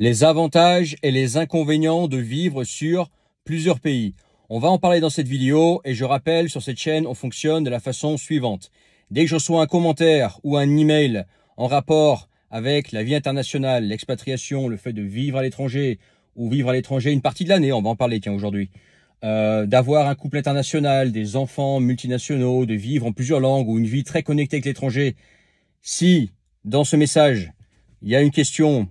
Les avantages et les inconvénients de vivre sur plusieurs pays. On va en parler dans cette vidéo et je rappelle, sur cette chaîne, on fonctionne de la façon suivante. Dès que je reçois un commentaire ou un email en rapport avec la vie internationale, l'expatriation, le fait de vivre à l'étranger ou vivre à l'étranger une partie de l'année, on va en parler tiens aujourd'hui, d'avoir un couple international, des enfants multinationaux, de vivre en plusieurs langues ou une vie très connectée avec l'étranger. Si dans ce message, il y a une question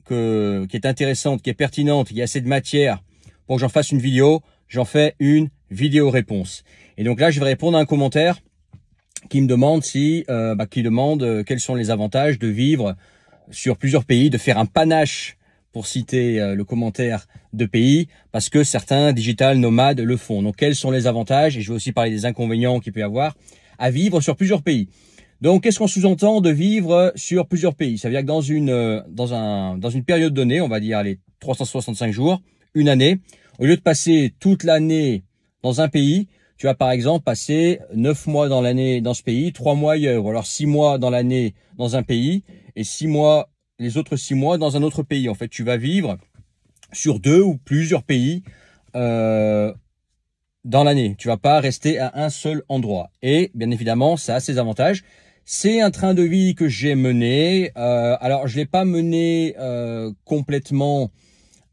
qui est intéressante, qui est pertinente, il y a assez de matière pour que j'en fasse une vidéo, j'en fais une vidéo réponse. Et donc là, je vais répondre à un commentaire qui me demande quels sont les avantages de vivre sur plusieurs pays, de faire un panache, pour citer le commentaire, de pays, parce que certains digital nomades le font. Donc quels sont les avantages, et je vais aussi parler des inconvénients qu'il peut y avoir à vivre sur plusieurs pays. Donc, qu'est-ce qu'on sous-entend de vivre sur plusieurs pays? Ça veut dire que dans une période donnée, on va dire les 365 jours, une année, au lieu de passer toute l'année dans un pays, tu vas par exemple passer 9 mois dans l'année dans ce pays, 3 mois ailleurs, ou alors 6 mois dans l'année dans un pays et les autres 6 mois dans un autre pays. En fait, tu vas vivre sur 2 ou plusieurs pays dans l'année. Tu vas pas rester à un seul endroit. Et bien évidemment, ça a ses avantages. C'est un train de vie que j'ai mené. Alors, je l'ai pas mené complètement.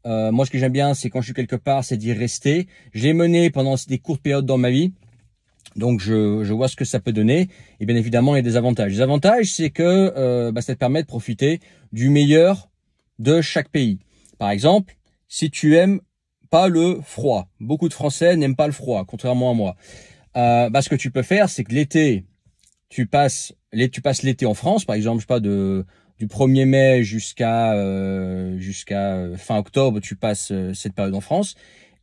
Moi, ce que j'aime bien, c'est quand je suis quelque part, c'est d'y rester. Je l'ai mené pendant des courtes périodes dans ma vie. Donc, je vois ce que ça peut donner. Et bien évidemment, il y a des avantages. Les avantages, c'est que ça te permet de profiter du meilleur de chaque pays. Par exemple, si tu aimes pas le froid. Beaucoup de Français n'aiment pas le froid, contrairement à moi. Ce que tu peux faire, c'est que l'été, tu passes l'été en France, par exemple, je sais pas, du 1er mai jusqu'à fin octobre, tu passes cette période en France,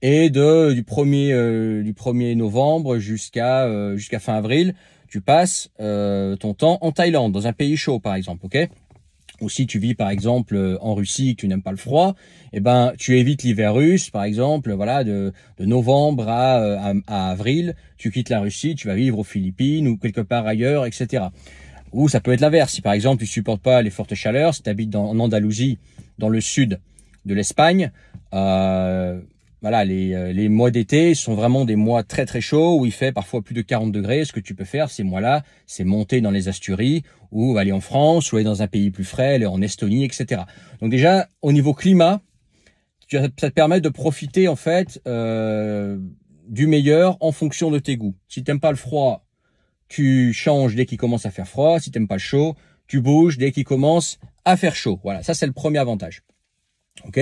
et du 1er novembre jusqu'à fin avril, tu passes ton temps en Thaïlande, dans un pays chaud, par exemple, ok? Ou si tu vis par exemple en Russie, que tu n'aimes pas le froid, eh ben tu évites l'hiver russe, par exemple, voilà, de novembre à avril, tu quittes la Russie, tu vas vivre aux Philippines ou quelque part ailleurs, etc. Ou ça peut être l'inverse, si par exemple tu supportes pas les fortes chaleurs, si tu habites en Andalousie, dans le sud de l'Espagne, voilà, les mois d'été sont vraiment des mois très très chauds où il fait parfois plus de 40 degrés. Ce que tu peux faire ces mois-là, c'est monter dans les Asturies ou aller en France ou aller dans un pays plus frais, aller en Estonie, etc. Donc déjà, au niveau climat, ça te permet de profiter en fait du meilleur en fonction de tes goûts. Si tu n'aimes pas le froid, tu changes dès qu'il commence à faire froid. Si tu n'aimes pas le chaud, tu bouges dès qu'il commence à faire chaud. Voilà, ça c'est le premier avantage. Ok.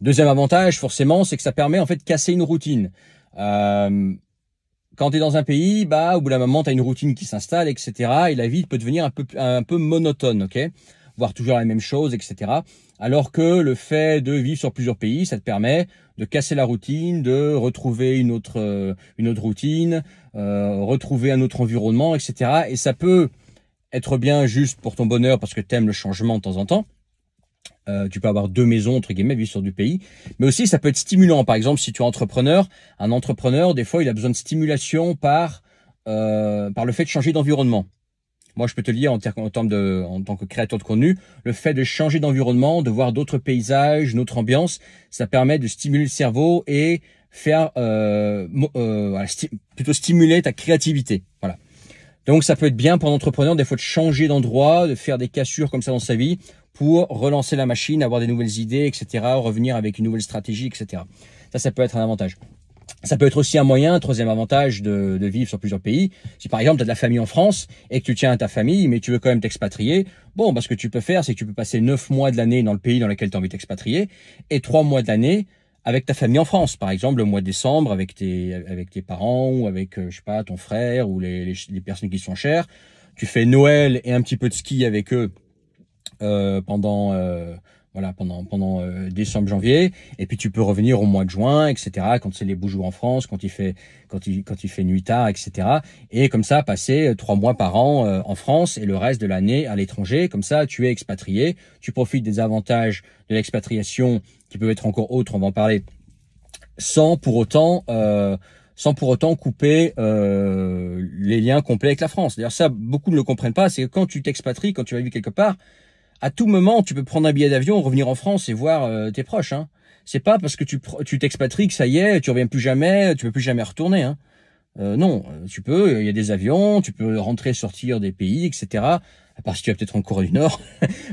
Deuxième avantage, forcément, c'est que ça permet en fait de casser une routine. Quand tu es dans un pays, au bout d'un moment, tu as une routine qui s'installe, etc. Et la vie peut devenir un peu monotone, ok, voir toujours la même chose, etc. Alors que le fait de vivre sur plusieurs pays, ça te permet de casser la routine, de retrouver une autre routine, retrouver un autre environnement, etc. Et ça peut être bien juste pour ton bonheur parce que tu aimes le changement de temps en temps. Tu peux avoir 2 maisons, entre guillemets, vivre sur du pays. Mais aussi, ça peut être stimulant. Par exemple, si tu es entrepreneur, un entrepreneur, des fois, il a besoin de stimulation par le fait de changer d'environnement. Moi, je peux te le dire en tant que créateur de contenu, le fait de changer d'environnement, de voir d'autres paysages, une autre ambiance, ça permet de stimuler le cerveau et faire plutôt stimuler ta créativité. Voilà. Donc, ça peut être bien pour un entrepreneur, des fois, de changer d'endroit, de faire des cassures comme ça dans sa vie pour relancer la machine, avoir des nouvelles idées, etc., revenir avec une nouvelle stratégie, etc. Ça peut être un avantage. Ça peut être aussi un moyen, un troisième avantage de vivre sur plusieurs pays. Si par exemple, tu as de la famille en France et que tu tiens à ta famille, mais tu veux quand même t'expatrier, ce que tu peux faire, c'est que tu peux passer 9 mois de l'année dans le pays dans lequel tu as envie de t'expatrier et 3 mois de l'année avec ta famille en France. Par exemple, le mois de décembre avec tes parents ou avec, je sais pas, ton frère ou les personnes qui sont chères. Tu fais Noël et un petit peu de ski avec eux pendant décembre, janvier, et puis tu peux revenir au mois de juin, etc. Quand c'est les beaux jours en France, quand il fait nuit tard, etc. Et comme ça, passer 3 mois par an en France et le reste de l'année à l'étranger. Comme ça, tu es expatrié, tu profites des avantages de l'expatriation qui peuvent être encore autres, on va en parler, sans pour autant couper les liens complets avec la France. D'ailleurs, ça, beaucoup ne le comprennent pas, c'est que quand tu t'expatries, quand tu vas vivre quelque part, à tout moment, tu peux prendre un billet d'avion, revenir en France et voir tes proches. Hein. C'est pas parce que tu t'expatries que ça y est, tu reviens plus jamais, tu peux plus jamais retourner. Hein. Non, tu peux, il y a des avions, tu peux rentrer, sortir des pays, etc. À part si tu vas peut-être en Corée du Nord.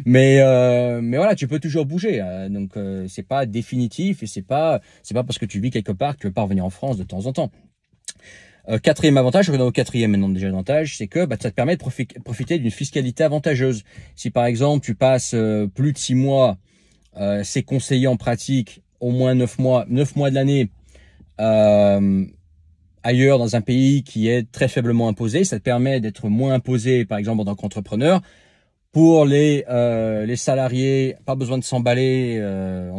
mais voilà, tu peux toujours bouger. Donc, c'est pas définitif et c'est pas parce que tu vis quelque part que tu peux pas revenir en France de temps en temps. Quatrième avantage, je reviens au quatrième maintenant déjà avantage, c'est que ça te permet de profiter d'une fiscalité avantageuse. Si par exemple tu passes plus de 6 mois, c'est conseillé en pratique au moins 9 mois de l'année ailleurs dans un pays qui est très faiblement imposé, ça te permet d'être moins imposé par exemple en tant qu'entrepreneur. Pour les salariés, pas besoin de s'emballer.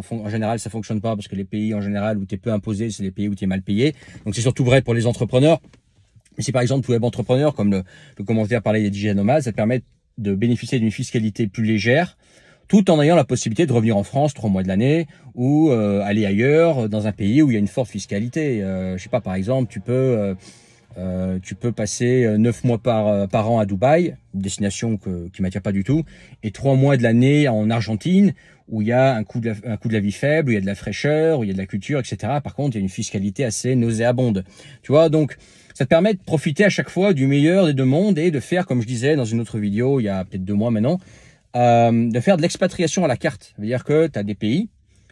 En général, ça fonctionne pas parce que les pays en général où tu es peu imposé, c'est les pays où tu es mal payé. Donc c'est surtout vrai pour les entrepreneurs. Mais si par exemple tu es entrepreneur, comme le commentaire à parler des digital nomades, ça te permet de bénéficier d'une fiscalité plus légère, tout en ayant la possibilité de revenir en France 3 mois de l'année ou aller ailleurs dans un pays où il y a une forte fiscalité. Je sais pas, par exemple, tu peux passer 9 mois par an à Dubaï, une destination qui m'attire pas du tout, et 3 mois de l'année en Argentine, où il y a un coût de la vie faible, où il y a de la fraîcheur, où il y a de la culture, etc. Par contre, il y a une fiscalité assez nauséabonde. Tu vois, donc ça te permet de profiter à chaque fois du meilleur des deux mondes et de faire, comme je disais dans une autre vidéo, il y a peut-être 2 mois maintenant, de faire de l'expatriation à la carte. Ça veut dire que tu as des pays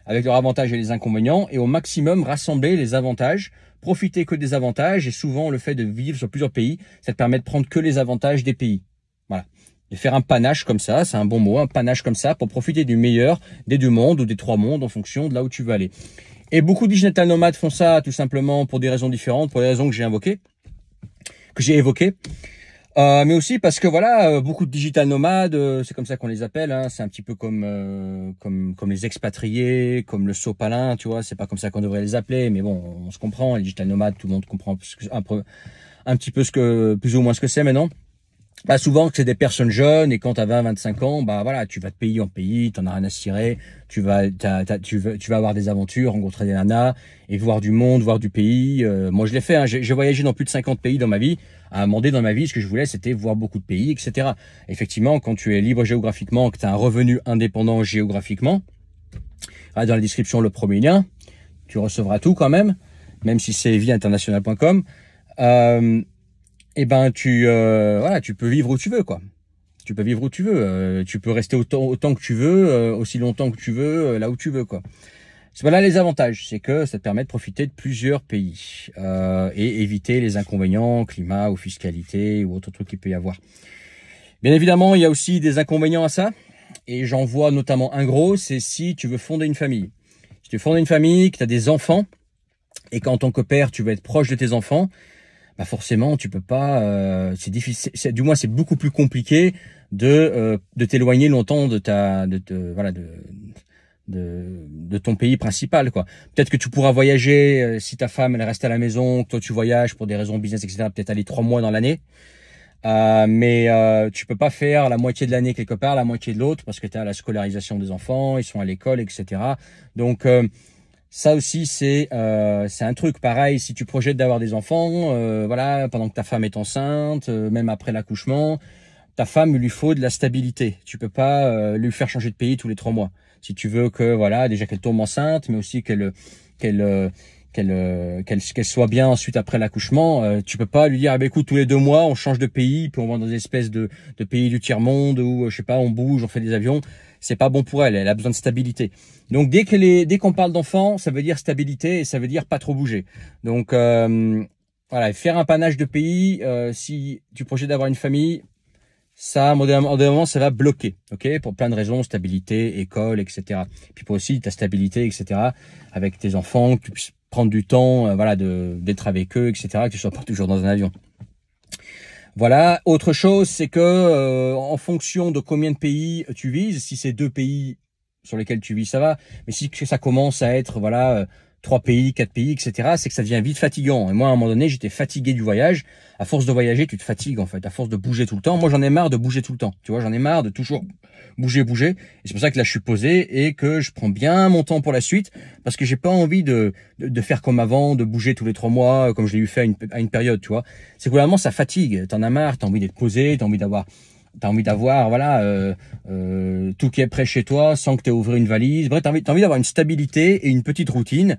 avec leurs avantages et les inconvénients, et au maximum rassembler les avantages, profiter que des avantages, et souvent le fait de vivre sur plusieurs pays, ça te permet de prendre que les avantages des pays. Voilà. De faire un panache comme ça, c'est un bon mot, un panache comme ça, pour profiter du meilleur des 2 mondes ou des 3 mondes en fonction de là où tu veux aller. Et beaucoup de digital nomades font ça tout simplement pour des raisons différentes, pour les raisons que j'ai évoquées. Mais aussi parce que voilà, beaucoup de digital nomades, c'est comme ça qu'on les appelle, hein, c'est un petit peu comme les expatriés, comme le sopalin, tu vois, c'est pas comme ça qu'on devrait les appeler, mais bon, on se comprend, les digital nomades, tout le monde comprend un petit peu plus ou moins ce que c'est maintenant. Bah souvent que c'est des personnes jeunes et quand tu as 20-25 ans, bah voilà, tu vas de pays en pays, t'en as rien à cirer, tu vas avoir des aventures, rencontrer des nanas et voir du monde, voir du pays. Moi je l'ai fait, hein, j'ai voyagé dans plus de 50 pays dans ma vie. À un moment donné dans ma vie, ce que je voulais, c'était voir beaucoup de pays, etc. Effectivement, quand tu es libre géographiquement, que tu as un revenu indépendant géographiquement, dans la description le premier lien, tu recevras tout quand même si c'est vieinternational.com. Et ben tu peux vivre où tu veux, quoi. Tu peux vivre où tu veux. Tu peux rester autant que tu veux, aussi longtemps que tu veux, là où tu veux, quoi. Voilà les avantages, c'est que ça te permet de profiter de plusieurs pays et éviter les inconvénients, climat ou fiscalité ou autre truc qu'il peut y avoir. Bien évidemment, il y a aussi des inconvénients à ça, et j'en vois notamment un gros, c'est si tu veux fonder une famille. Si tu veux fonder une famille, que tu as des enfants, et qu'en tant que père, tu veux être proche de tes enfants, bah forcément, tu peux pas. C'est difficile. Du moins, c'est beaucoup plus compliqué de t'éloigner longtemps de ton pays principal, quoi. Peut-être que tu pourras voyager si ta femme elle reste à la maison, que toi tu voyages pour des raisons business, etc. Peut-être aller 3 mois dans l'année. Mais tu peux pas faire la moitié de l'année quelque part, la moitié de l'autre, parce que tu as la scolarisation des enfants, ils sont à l'école, etc. Donc ça aussi c'est un truc pareil. Si tu projettes d'avoir des enfants, voilà, pendant que ta femme est enceinte, même après l'accouchement, ta femme, il lui faut de la stabilité. Tu peux pas lui faire changer de pays tous les 3 mois. Si tu veux que voilà, déjà qu'elle tombe enceinte, mais aussi qu'elle soit bien ensuite après l'accouchement, tu peux pas lui dire ah ben écoute, tous les 2 mois on change de pays, puis on va dans des espèces de pays du tiers monde où je sais pas, on bouge, on fait des avions. C'est pas bon pour elle. Elle a besoin de stabilité. Donc dès qu'on parle d'enfants, ça veut dire stabilité et ça veut dire pas trop bouger. Donc voilà, faire un panache de pays, si tu projettes d'avoir une famille, ça, modérément, ça va bloquer, ok, pour plein de raisons, stabilité, école, etc. Puis pour aussi ta stabilité, etc. Avec tes enfants, que tu puisses prendre du temps, voilà, d'être avec eux, etc. Que tu sois pas toujours dans un avion. Voilà. Autre chose, c'est que en fonction de combien de pays tu vises, si c'est 2 pays sur lesquels tu vis, ça va. Mais si ça commence à être, voilà, 3 pays, 4 pays, etc., c'est que ça devient vite fatigant. Et moi, à un moment donné, j'étais fatigué du voyage. À force de voyager, tu te fatigues, en fait. À force de bouger tout le temps. Moi, j'en ai marre de bouger tout le temps. Tu vois, j'en ai marre de toujours bouger. Et c'est pour ça que là, je suis posé et que je prends bien mon temps pour la suite, parce que j'ai pas envie de faire comme avant, de bouger tous les 3 mois, comme je l'ai eu fait à une période, tu vois. C'est que vraiment, ça fatigue. T'en as marre, t'as envie d'être posé, t'as envie d'avoir as envie d'avoir voilà tout qui est prêt chez toi sans que tu aies à ouvrir une valise. Bref, t'as envie d'avoir une stabilité et une petite routine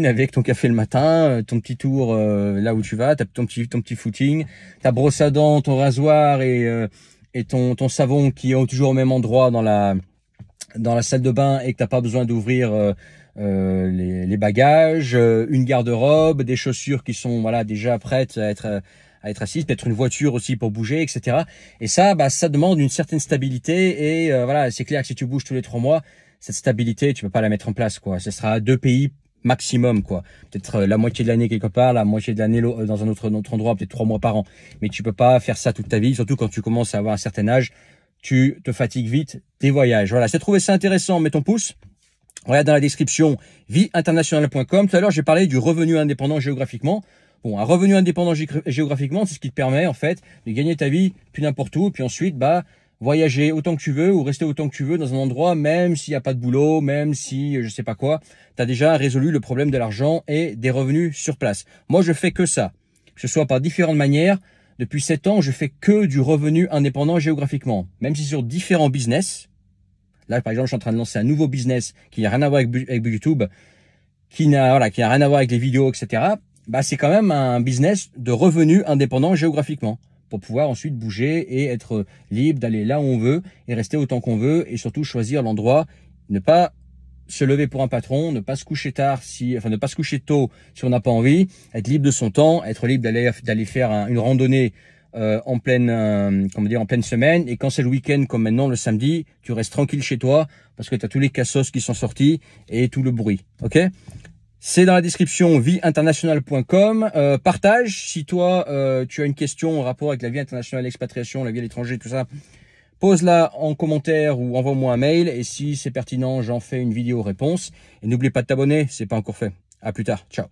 avec ton café le matin, ton petit tour là où tu vas, ton petit footing, ta brosse à dents, ton rasoir et ton savon qui est toujours au même endroit dans la salle de bain et que t'as pas besoin d'ouvrir les bagages, une garde-robe, des chaussures qui sont voilà déjà prêtes à être assises, peut-être une voiture aussi pour bouger, etc. Et ça, ça demande une certaine stabilité et voilà, c'est clair que si tu bouges tous les 3 mois, cette stabilité, tu peux pas la mettre en place, quoi. Ce sera 2 pays maximum, quoi. Peut-être la moitié de l'année quelque part, la moitié de l'année dans un autre endroit, peut-être 3 mois par an. Mais tu peux pas faire ça toute ta vie, surtout quand tu commences à avoir un certain âge. Tu te fatigues vite des voyages. Voilà, si tu as trouvé ça intéressant, mets ton pouce. Regarde dans la description vieinternationale.com. Tout à l'heure, j'ai parlé du revenu indépendant géographiquement. Bon, un revenu indépendant géographiquement, c'est ce qui te permet en fait de gagner ta vie plus n'importe où, puis ensuite voyager autant que tu veux ou rester autant que tu veux dans un endroit, même s'il n'y a pas de boulot, même si je sais pas quoi, tu as déjà résolu le problème de l'argent et des revenus sur place. Moi, je fais que ça, que ce soit par différentes manières. Depuis 7 ans, je fais que du revenu indépendant géographiquement, même si sur différents business. Là, par exemple, je suis en train de lancer un nouveau business qui n'a rien à voir avec YouTube, qui n'a rien à voir avec les vidéos, etc. C'est quand même un business de revenus indépendant géographiquement pour pouvoir ensuite bouger et être libre d'aller là où on veut et rester autant qu'on veut et surtout choisir l'endroit, ne pas se lever pour un patron, ne pas se coucher ne pas se coucher tôt si on n'a pas envie, être libre de son temps, être libre d'aller faire une randonnée en pleine semaine, et quand c'est le week-end comme maintenant le samedi, tu restes tranquille chez toi parce que tu as tous les cassos qui sont sortis et tout le bruit. OK? C'est dans la description vieinternationale.com. Partage si toi tu as une question en rapport avec la vie internationale, l'expatriation, la vie à l'étranger, tout ça. Pose-la en commentaire ou envoie-moi un mail et si c'est pertinent, j'en fais une vidéo réponse. Et n'oublie pas de t'abonner, c'est pas encore fait. À plus tard. Ciao.